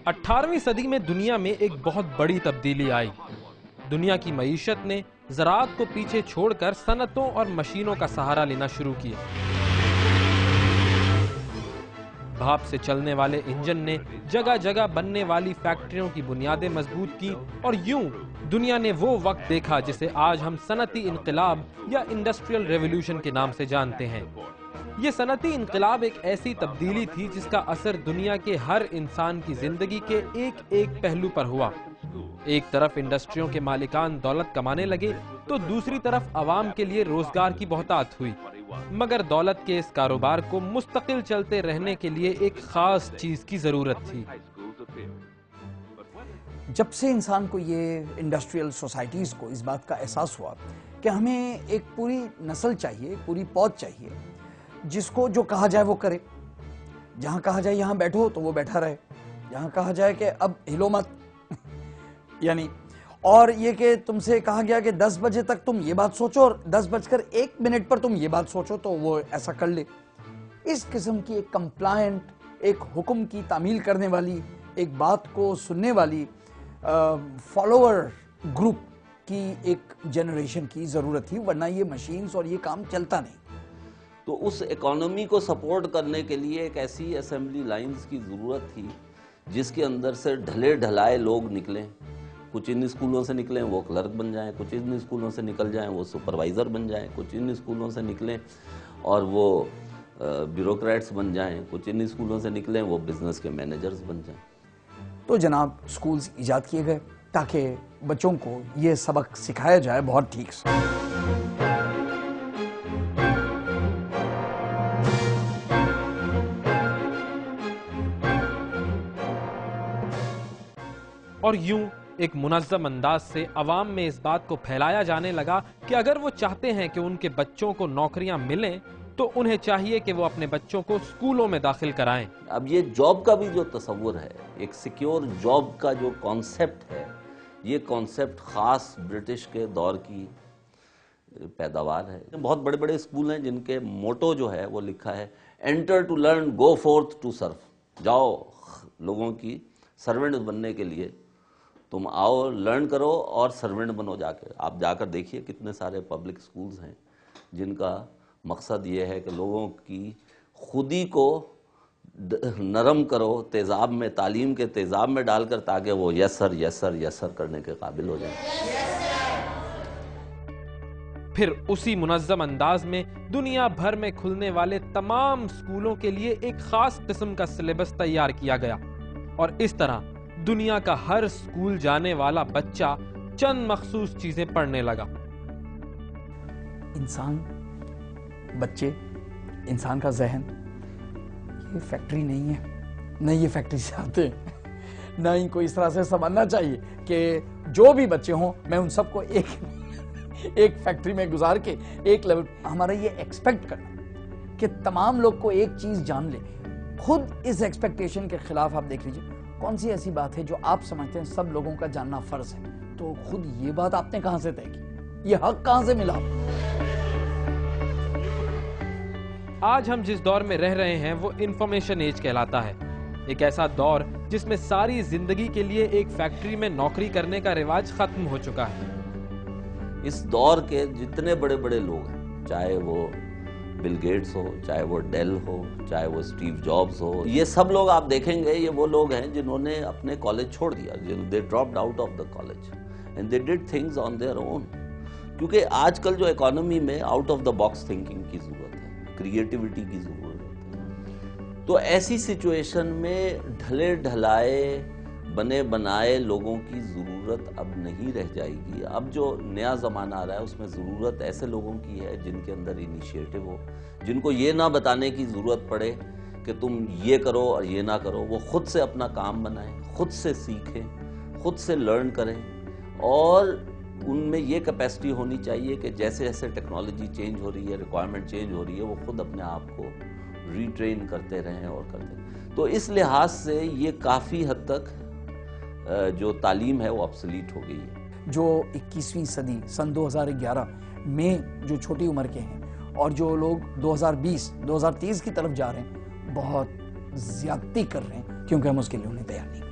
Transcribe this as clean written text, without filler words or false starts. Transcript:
18ویں صدی میں دنیا میں ایک بہت بڑی تبدیلی آئی۔ دنیا کی معیشت نے زراعت کو پیچھے چھوڑ کر صنعتوں اور مشینوں کا سہارا لینا شروع کیا۔ بھاپ سے چلنے والے انجن نے جگہ جگہ بننے والی فیکٹریوں کی بنیادیں مضبوط کی، اور یوں دنیا نے وہ وقت دیکھا جسے آج ہم صنعتی انقلاب یا انڈسٹریل ریولوشن کے نام سے جانتے ہیں۔ یہ صنعتی انقلاب ایک ایسی تبدیلی تھی جس کا اثر دنیا کے ہر انسان کی زندگی کے ایک ایک پہلو پر ہوا۔ ایک طرف انڈسٹریوں کے مالکان دولت کمانے لگے تو دوسری طرف عوام کے لیے روزگار کی بہتات ہوئی، مگر دولت کے اس کاروبار کو مستقل چلتے رہنے کے لیے ایک خاص چیز کی ضرورت تھی۔ جب سے انسان کو یہ انڈسٹریل سوسائٹیز کو اس بات کا احساس ہوا کہ ہمیں ایک پوری نسل چاہیے، پوری پود چاہیے جس کو جو کہا جائے وہ کرے، جہاں کہا جائے یہاں بیٹھو تو وہ بیٹھا رہے، جہاں کہا جائے کہ اب ہلو مت یعنی، اور یہ کہ تم سے کہا گیا کہ 10 بجے تک تم یہ بات سوچو اور 10:01 پر تم یہ بات سوچو تو وہ ایسا کر لے۔ اس قسم کی ایک کمپلائنٹ، ایک حکم کی تعمیل کرنے والی، ایک بات کو سننے والی فالوور گروپ کی ایک جنریشن کی ضرورت تھی، ورنہ یہ مشینز اور یہ کام چلتا نہیں۔ تو اس اکانومی کو سپورٹ کرنے کے لیے ایک ایسی اسمبلی لائنز کی ضرورت تھی جس کے اندر سے ڈھلے ڈھلائے لوگ نکلیں۔ کچھ ان اسکولوں سے نکلیں وہ کلرک بن جائیں، کچھ ان اسکولوں سے نکل جائیں وہ سپروائزر بن جائیں، کچھ ان اسکولوں سے نکلیں اور وہ بیوروکریٹس بن جائیں، کچھ ان اسکولوں سے نکلیں وہ بزنس کے مینیجرز بن جائیں۔ تو جناب اسکولز ایجاد کیے گئے تاکہ بچوں کو یہ سبق سکھایا جائے بہت ٹھیک سے۔ اور یوں ایک منظم انداز سے عوام میں اس بات کو پھیلایا جانے لگا کہ اگر وہ چاہتے ہیں کہ ان کے بچوں کو نوکریاں ملیں تو انہیں چاہیے کہ وہ اپنے بچوں کو اسکولوں میں داخل کرائیں۔ اب یہ جاب کا بھی جو تصور ہے، ایک سیکیور جاب کا جو کانسیپٹ ہے، یہ کانسیپٹ خاص برٹش کے دور کی پیداوار ہے۔ بہت بڑے بڑے اسکول ہیں جن کے موٹو جو ہے وہ لکھا ہے enter to learn, go forth to serve. جاؤ لوگوں کی سرونٹ بننے کے لیے، تم آؤ لرن کرو اور سرونٹ بنو۔ جا کے آپ جا کر دیکھیے کتنے سارے پبلک سکولز ہیں جن کا مقصد یہ ہے کہ لوگوں کی خودی کو نرم کرو تیزاب میں، تعلیم کے تیزاب میں ڈال کر، تاکہ وہ یس سر یس سر یس سر کرنے کے قابل ہو جائیں۔ پھر اسی منظم انداز میں دنیا بھر میں کھلنے والے تمام اسکولوں کے لیے ایک خاص قسم کا سلیبس تیار کیا گیا، اور اس طرح دنیا کا ہر اسکول جانے والا بچہ چند مخصوص چیزیں پڑھنے لگا۔ انسان، بچے، انسان کا ذہن یہ فیکٹری نہیں ہے، نہ یہ فیکٹری سے آتے ہیں، نہ ان کو اس طرح سے سمجھنا چاہیے کہ جو بھی بچے ہوں میں ان سب کو ایک فیکٹری میں گزار کے ایک لیول۔ ہمارا یہ ایکسپیکٹ کرنا کہ تمام لوگ کو ایک چیز جان لیں، خود اس ایکسپیکٹیشن کے خلاف آپ دیکھ لیجئے کون سی ایسی بات ہے جو آپ سمجھتے ہیں سب لوگوں کا جاننا فرض ہے، تو خود یہ بات آپ نے کہاں سے طے کی، یہ حق کہاں سے ملا؟ آج ہم جس دور میں رہ رہے ہیں وہ انفارمیشن ایج کہلاتا ہے، ایک ایسا دور جس میں ساری زندگی کے لیے ایک فیکٹری میں نوکری کرنے کا رواج ختم ہو چکا ہے۔ اس دور کے جتنے بڑے بڑے لوگ ہیں، چاہے وہ بل گیٹس ہو، چاہے وہ ڈیل ہو، چاہے وہ اسٹیو جابز ہو، یہ سب لوگ آپ دیکھیں گے یہ وہ لوگ ہیں جنہوں نے اپنے کالج چھوڑ دیا، they dropped out of the college and they did things on their own۔ کیونکہ آج کل جو اکانومی میں out of the box thinking کی ضرورت ہے، کریٹیوٹی کی ضرورت ہے، تو ایسی سچویشن میں ڈھلے ڈھلائے بنے بنائے لوگوں کی ضرورت اب نہیں رہ جائے گی۔ اب جو نیا زمانہ آ رہا ہے اس میں ضرورت ایسے لوگوں کی ہے جن کے اندر انیشیٹو ہو، جن کو یہ نہ بتانے کی ضرورت پڑے کہ تم یہ کرو اور یہ نہ کرو، وہ خود سے اپنا کام بنائیں، خود سے سیکھیں، خود سے لرن کریں، اور ان میں یہ کیپیسٹی ہونی چاہیے کہ جیسے جیسے ٹیکنالوجی چینج ہو رہی ہے، ریکوائرمنٹ چینج ہو رہی ہے، وہ خود اپنے آپ کو ریٹرین کرتے رہیں اور کرتے رہیں۔ تو اس لحاظ سے یہ کافی حد تک جو تعلیم ہے وہ obsolete ہو گئی ہے۔ جو 21ویں صدی سن 2011 میں جو چھوٹی عمر کے ہیں اور جو لوگ 2020 2030 کی طرف جا رہے ہیں، بہت زیادتی کر رہے ہیں، کیونکہ ہم اس کے لیے انہیں تیار نہیں۔